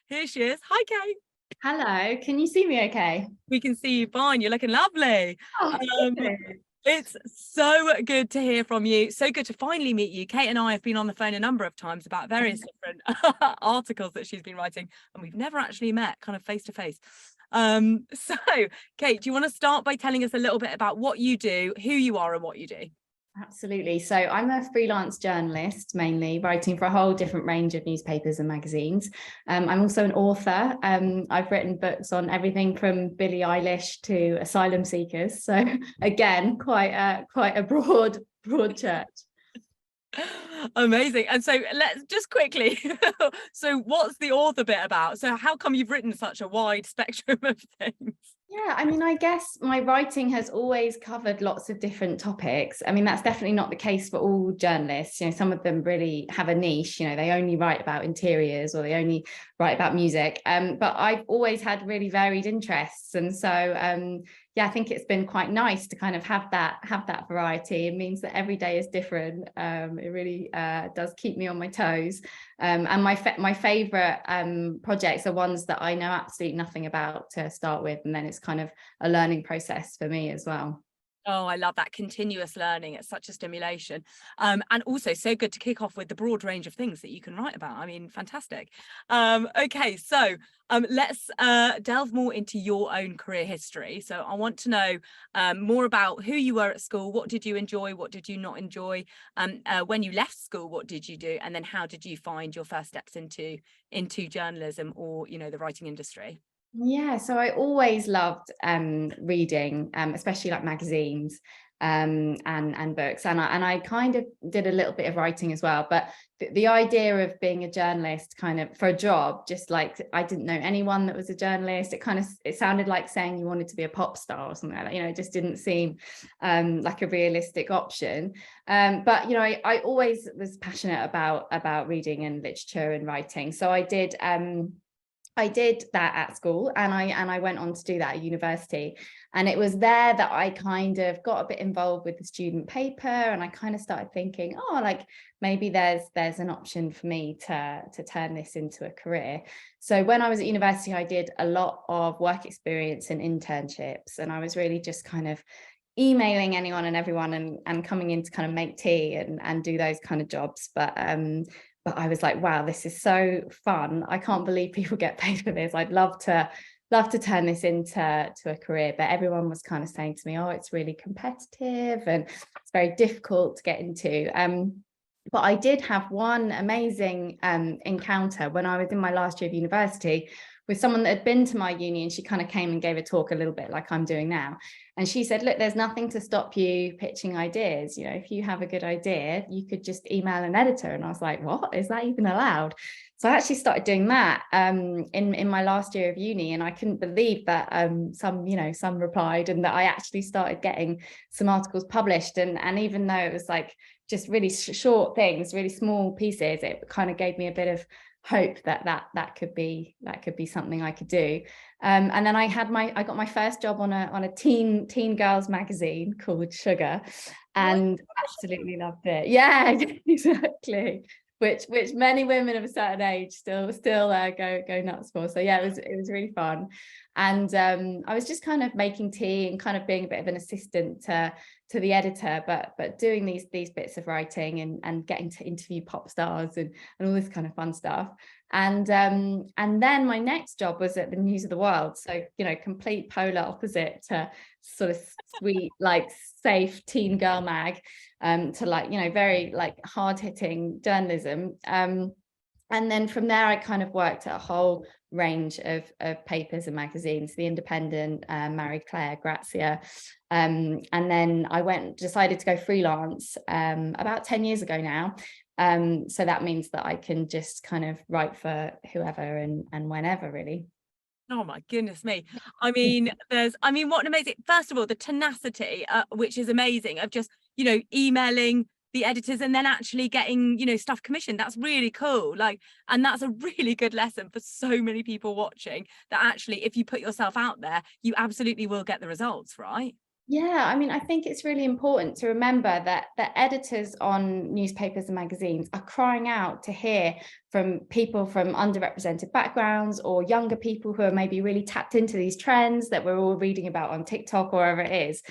Here she is. Hi, Kate. Hello, can you see me okay? We can see you fine. You're looking lovely. Oh, Um, good. it's so good to hear from you. So good to finally meet you. Kate and I have been on the phone a number of times about various different articles that she's been writing, and we've never actually met kind of face to face. So, Kate, do you want to start by telling us a little bit about what you do, who you are, and what you do? Absolutely. So I'm a freelance journalist, mainly writing for a whole different range of newspapers and magazines. I'm also an author. I've written books on everything from Billie Eilish to asylum seekers. So again, quite a broad church. Amazing. And so let's just quickly. So, what's the author bit about? So, how come you've written such a wide spectrum of things? Yeah, I mean, I guess my writing has always covered lots of different topics. I mean, that's definitely not the case for all journalists. You know, some of them really have a niche, you know, they only write about interiors or they only write about music. But I've always had really varied interests. And so yeah, I think it's been quite nice to kind of have that variety. It means that every day is different. It really does keep me on my toes. And my favorite projects are ones that I know absolutely nothing about to start with, and then it's kind of a learning process for me as well. Oh, I love that continuous learning. It's such a stimulation. And also so good to kick off with the broad range of things that you can write about. I mean, fantastic. Okay, so let's delve more into your own career history. So I want to know more about who you were at school. What did you enjoy? What did you not enjoy? When you left school, what did you do? And then how did you find your first steps into journalism or, you know, the writing industry? Yeah, so I always loved reading, especially like magazines and books, and I kind of did a little bit of writing as well. But the idea of being a journalist, kind of for a job, just like I didn't know anyone that was a journalist. It sounded like saying you wanted to be a pop star or something like that. You know, it just didn't seem like a realistic option. But you know, I always was passionate about reading and literature and writing. So I did that at school, and I went on to do that at university. And it was there that I kind of got a bit involved with the student paper, and I kind of started thinking, oh, like maybe there's an option for me to turn this into a career. So when I was at university, I did a lot of work experience and internships, and I was really just kind of emailing anyone and everyone and coming in to kind of make tea and do those kind of jobs. But I was like, wow, this is so fun. I can't believe people get paid for this. I'd love to turn this into a career. But everyone was kind of saying to me, oh, it's really competitive and it's very difficult to get into. But I did have one amazing encounter when I was in my last year of university with someone that had been to my uni, and she kind of came and gave a talk a little bit like I'm doing now. And she said, look, there's nothing to stop you pitching ideas. You know, if you have a good idea, you could just email an editor. And I was like, what? Is that even allowed? So I actually started doing that in my last year of uni, and I couldn't believe that some replied, and that I actually started getting some articles published. And even though it was like just really short things, really small pieces, it kind of gave me a bit of hope that could be something I could do. And then I got my first job on a teen girls magazine called Sugar, What? and absolutely loved it. Yeah, exactly. Which many women of a certain age still go nuts for. So yeah, it was really fun. And I was just kind of making tea and kind of being a bit of an assistant to the editor, but doing these bits of writing and getting to interview pop stars and all this kind of fun stuff. And then my next job was at the News of the World. So, you know, complete polar opposite to sort of sweet, like safe teen girl mag, to like, you know, very like hard hitting journalism. And then from there, I kind of worked at a whole range of papers and magazines, The Independent, Marie Claire, Grazia. And then decided to go freelance about 10 years ago now. So that means that I can just kind of write for whoever and whenever, really. Oh my goodness me. I mean, what an amazing, first of all, the tenacity, which is amazing, of just, you know, emailing the editors and then actually getting, you know, stuff commissioned. That's really cool. Like, and that's a really good lesson for so many people watching, that actually, if you put yourself out there, you absolutely will get the results, right? Yeah, I mean, I think it's really important to remember that the editors on newspapers and magazines are crying out to hear from people from underrepresented backgrounds, or younger people who are maybe really tapped into these trends that we're all reading about on TikTok or wherever it is.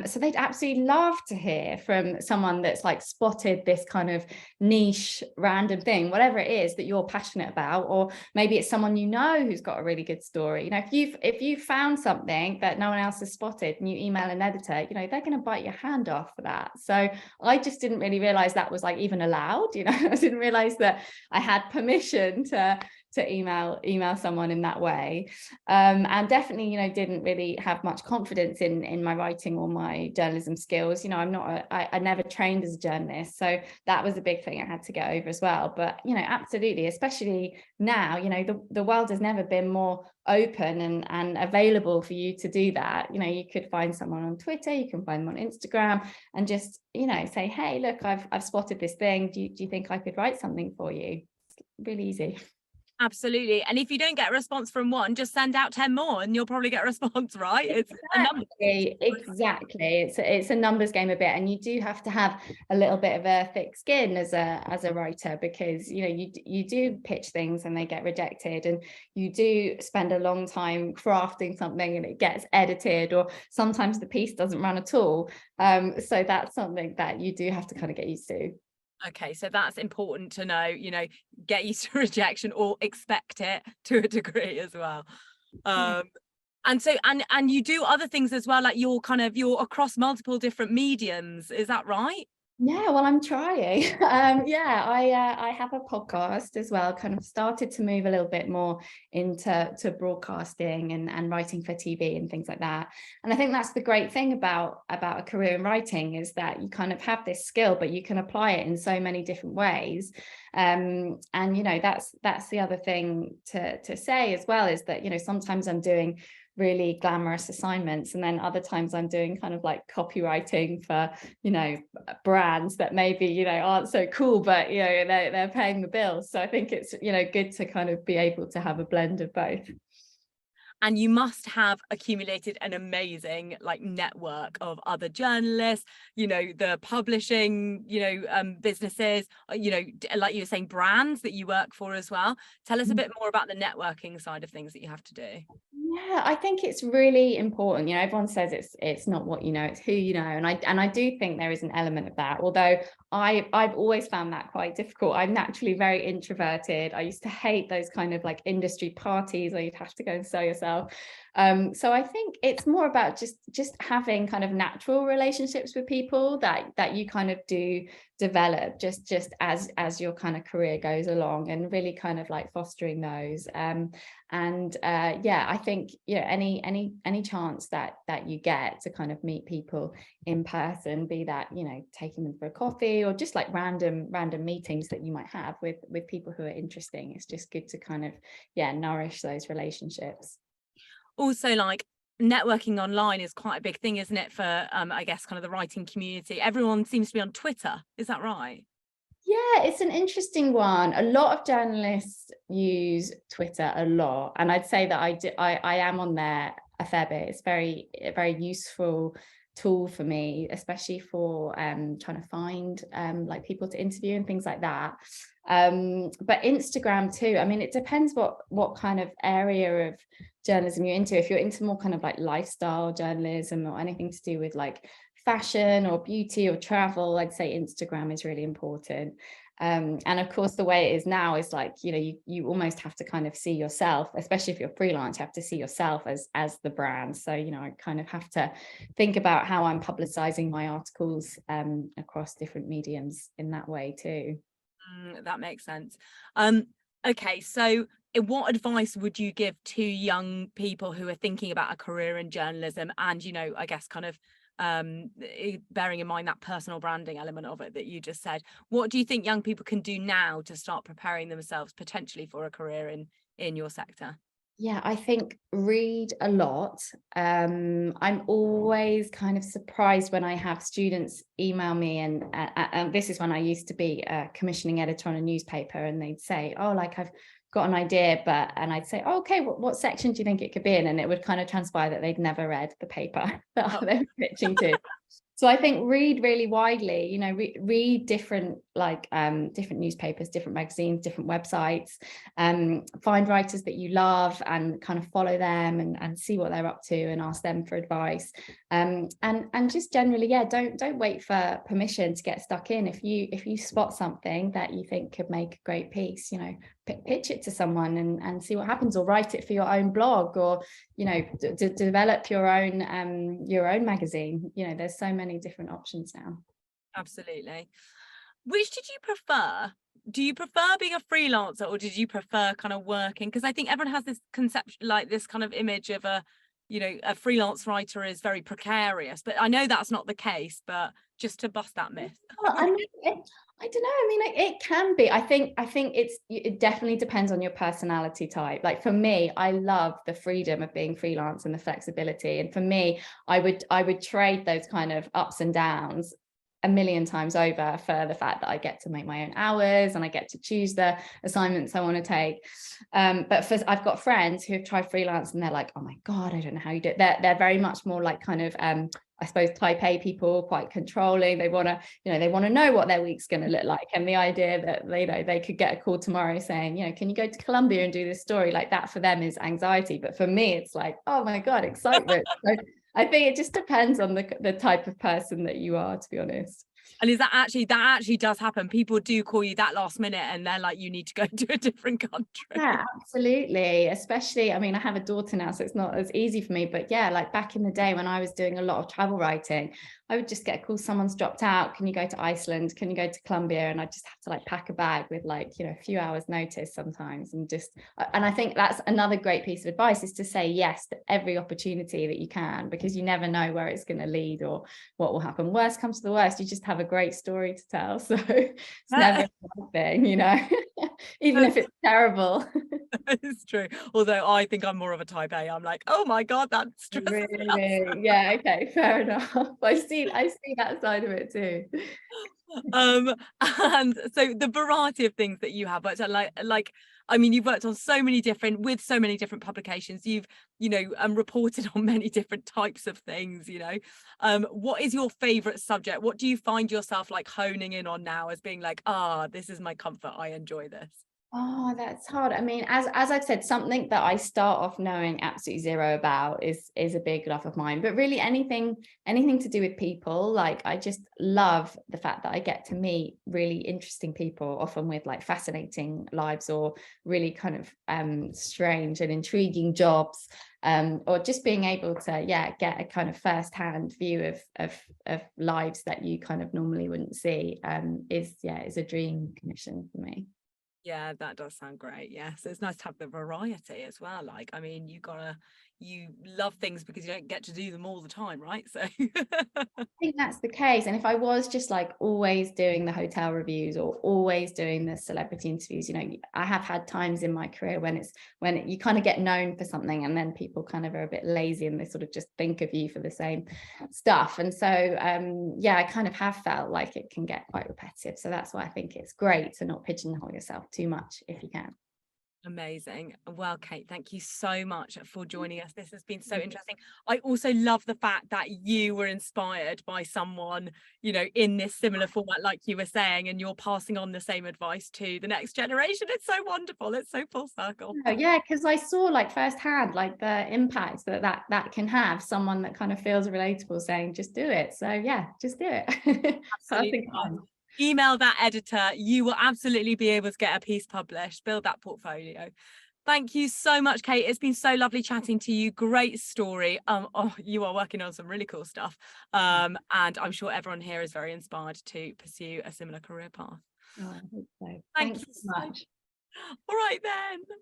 So they'd absolutely love to hear from someone that's like spotted this kind of niche random thing, whatever it is that you're passionate about, or maybe it's someone you know who's got a really good story. You know, if you've found something that no one else has spotted and you email an editor, you know, they're going to bite your hand off for that. So I just didn't really realize that was like even allowed. You know, I didn't realize that I had permission to email someone in that way. And definitely, you know, didn't really have much confidence in my writing or my journalism skills. You know, I never trained as a journalist, so that was a big thing I had to get over as well. But you know, absolutely, especially now, you know, the world has never been more open and available for you to do that. You know, you could find someone on Twitter, you can find them on Instagram, and just, you know, say, hey, look, I've spotted this thing. Do you think I could write something for you? It's really easy. Absolutely. And if you don't get a response from one, just send out 10 more and you'll probably get a response, right? It's a number. Exactly. It's a numbers game a bit, and you do have to have a little bit of a thick skin as a writer, because you know you do pitch things and they get rejected, and you do spend a long time crafting something and it gets edited, or sometimes the piece doesn't run at all. So that's something that you do have to kind of get used to. Okay, so that's important to know, you know, get used to rejection or expect it to a degree as well. Yeah. Um, and so and you do other things as well, like you're across multiple different mediums, is that right? Yeah, well, I'm trying. Yeah, I have a podcast as well. Kind of started to move a little bit more into broadcasting and writing for TV and things like that. And I think that's the great thing about a career in writing, is that you kind of have this skill, but you can apply it in so many different ways. And you know, that's the other thing to say as well, is that you know, sometimes I'm doing really glamorous assignments, and then other times I'm doing kind of like copywriting for, you know, brands that maybe, you know, aren't so cool, but you know, they're paying the bills. So I think it's, you know, good to kind of be able to have a blend of both. And you must have accumulated an amazing like network of other journalists, you know, the publishing, you know, businesses, you know, like you were saying, brands that you work for as well. Tell us a bit more about the networking side of things that you have to do. Yeah, I think it's really important. You know, everyone says it's not what you know, it's who you know. And I do think there is an element of that. Although I've always found that quite difficult. I'm naturally very introverted. I used to hate those kind of like industry parties where you'd have to go and sell yourself. So I think it's more about just having kind of natural relationships with people that you kind of do develop just as your kind of career goes along, and really kind of like fostering those. And yeah, I think, you know, any chance that you get to kind of meet people in person, be that, you know, taking them for a coffee or just like random meetings that you might have with people who are interesting, it's just good to kind of, yeah, nourish those relationships. Also, like networking online is quite a big thing, isn't it, for I guess kind of the writing community? Everyone seems to be on Twitter, is that right? Yeah, it's an interesting one. A lot of journalists use Twitter a lot, and I'd say that I am on there a fair bit. It's a very useful tool for me, especially for trying to find like people to interview and things like that. But Instagram too. I mean, it depends what kind of area of journalism you're into. If you're into more kind of like lifestyle journalism or anything to do with like fashion or beauty or travel, I'd say Instagram is really important. And of course, the way it is now is like, you know, you almost have to kind of see yourself, especially if you're freelance, you have to see yourself as the brand. So, you know, I kind of have to think about how I'm publicizing my articles across different mediums in that way too. That makes sense. Okay, so what advice would you give to young people who are thinking about a career in journalism and, you know, I guess kind of bearing in mind that personal branding element of it that you just said? What do you think young people can do now to start preparing themselves potentially for a career in your sector? Yeah, I think read a lot. I'm always kind of surprised when I have students email me, and this is when I used to be a commissioning editor on a newspaper, and they'd say, "Oh, like I've got an idea, and I'd say, oh, okay, what section do you think it could be in? And it would kind of transpire that they'd never read the paper that Oh, they were pitching to. So I think read really widely, read different, different newspapers, different magazines, different websites, find writers that you love and kind of follow them and see what they're up to and ask them for advice. And just generally, yeah, don't wait for permission to get stuck in. If you spot something that you think could make a great piece, pitch it to someone and see what happens, or write it for your own blog, or develop your own magazine. There's so many different options now. absolutely. Which did you prefer? Do you prefer being a freelancer, or did you prefer kind of working? Because I think everyone has this conception, like this kind of image of a freelance writer is very precarious, but I know that's not the case, but just to bust that myth. Well, I mean, I don't know. I mean, it can be. I think it definitely depends on your personality type. Like for me, I love the freedom of being freelance and the flexibility. And for me, I would trade those kind of ups and downs a million times over for the fact that I get to make my own hours and I get to choose the assignments I want to take. But I've got friends who have tried freelance and they're like, oh my God, I don't know how you do it. They're very much more like kind of I suppose type A people, quite controlling. They want to know what their week's going to look like. And the idea that they could get a call tomorrow saying, can you go to Colombia and do this story, like that for them is anxiety. But for me, it's like, oh my God, excitement. So I think it just depends on the type of person that you are, to be honest. And is that actually does happen? People do call you that last minute and they're like, you need to go to a different country. Yeah, absolutely. Especially, I mean, I have a daughter now, so it's not as easy for me. But yeah, like back in the day when I was doing a lot of travel writing, I would just get a call, someone's dropped out. Can you go to Iceland? Can you go to Colombia? And I just have to like pack a bag with a few hours notice sometimes. And I think that's another great piece of advice, is to say yes to every opportunity that you can, because you never know where it's going to lead or what will happen. Worst comes to the worst, you just have a great story to tell. So it's never a bad thing, even if it's terrible. It's true. Although I think I'm more of a type A. I'm like, oh my God, that stresses me out. Really? Yeah, okay, fair enough. I see that side of it too. And so the variety of things that you have worked on, like I mean, you've worked on so many different publications. You've reported on many different types of things. What is your favorite subject? What do you find yourself like honing in on now as being like, this is my comfort, I enjoy this? Oh, that's hard. I mean, as I've said, something that I start off knowing absolutely zero about is a big love of mine. But really anything to do with people, like I just love the fact that I get to meet really interesting people, often with like fascinating lives or really kind of strange and intriguing jobs. Or just being able to get a kind of first-hand view of lives that you kind of normally wouldn't see is a dream commission for me. Yeah, that does sound great. Yes, it's nice to have the variety as well. Like, I mean, you love things because you don't get to do them all the time, right? So I think that's the case. And if I was just like always doing the hotel reviews or always doing the celebrity interviews, I have had times in my career when you kind of get known for something and then people kind of are a bit lazy and they sort of just think of you for the same stuff. And so, I kind of have felt like it can get quite repetitive. So that's why I think it's great to not pigeonhole yourself too much if you can. amazing. Well, Kate, thank you so much for joining us. This has been so interesting. I also love the fact that you were inspired by someone, in this similar format, like you were saying, and you're passing on the same advice to the next generation. It's so wonderful. It's so full circle. Yeah, because I saw like firsthand like the impact that can have, someone that kind of feels relatable saying just do it. So yeah, just do it. So I think Email that editor. You will absolutely be able to get a piece published, build that portfolio. Thank you so much, Kate. It's been so lovely chatting to you. Great story. You are working on some really cool stuff. And I'm sure everyone here is very inspired to pursue a similar career path. I hope so. Thank Thanks you so much. All right then.